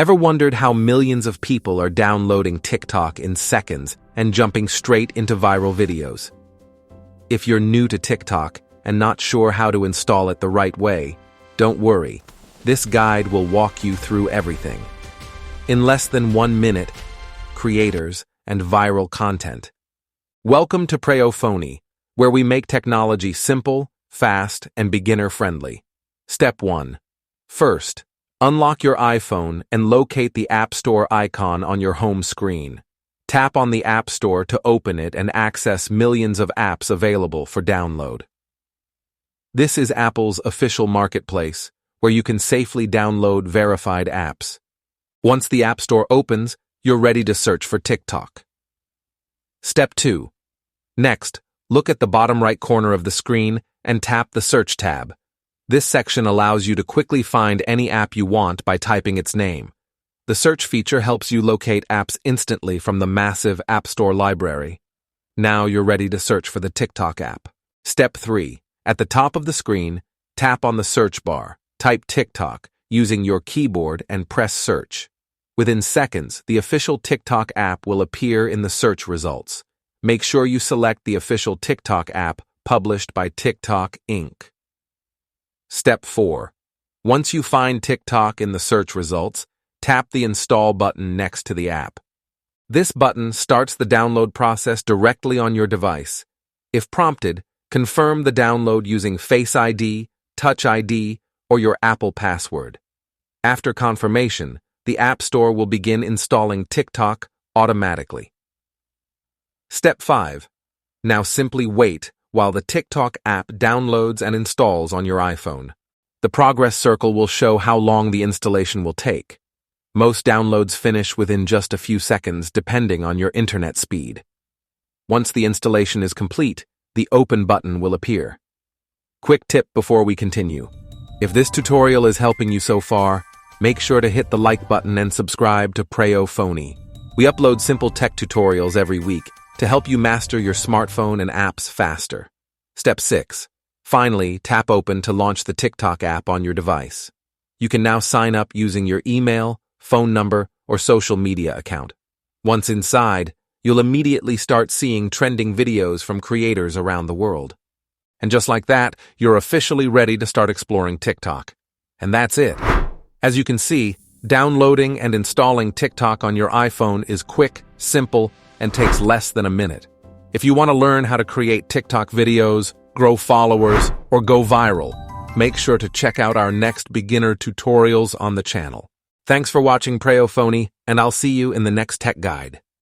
Ever wondered how millions of people are downloading TikTok in seconds and jumping straight into viral videos? If you're new to TikTok and not sure how to install it the right way, don't worry. This guide will walk you through everything. In less than 1 minute, creators and viral content. Welcome to Preyo Phonie, where we make technology simple, fast, and beginner-friendly. Step 1. First, unlock your iPhone and locate the App Store icon on your home screen. Tap on the App Store to open it and access millions of apps available for download. This is Apple's official marketplace, where you can safely download verified apps. Once the App Store opens, you're ready to search for TikTok. Step 2. Next, look at the bottom right corner of the screen and tap the Search tab. This section allows you to quickly find any app you want by typing its name. The search feature helps you locate apps instantly from the massive App Store library. Now you're ready to search for the TikTok app. Step 3. At the top of the screen, tap on the search bar, type TikTok using your keyboard and press search. Within seconds, the official TikTok app will appear in the search results. Make sure you select the official TikTok app published by TikTok Inc. Step 4. Once you find TikTok in the search results, tap the Install button next to the app. This button starts the download process directly on your device. If prompted, confirm the download using FaceID, TouchID, or your Apple password. After confirmation, the App Store will begin installing TikTok automatically. Step 5. Now simply wait while the TikTok app downloads and installs on your iPhone. The progress circle will show how long the installation will take. Most downloads finish within just a few seconds depending on your internet speed. Once the installation is complete, the Open button will appear. Quick tip before we continue. If this tutorial is helping you so far, make sure to hit the like button and subscribe to Preyo Phonie. We upload simple tech tutorials every week to help you master your smartphone and apps faster. Step 6. Finally, tap Open to launch the TikTok app on your device. You can now sign up using your email, phone number, or social media account. Once inside, you'll immediately start seeing trending videos from creators around the world. And just like that, you're officially ready to start exploring TikTok. And that's it. As you can see, downloading and installing TikTok on your iPhone is quick, simple, and takes less than a minute. If you want to learn how to create TikTok videos, grow followers, or go viral, make sure to check out our next beginner tutorials on the channel. Thanks for watching Preyo Phonie, and I'll see you in the next tech guide.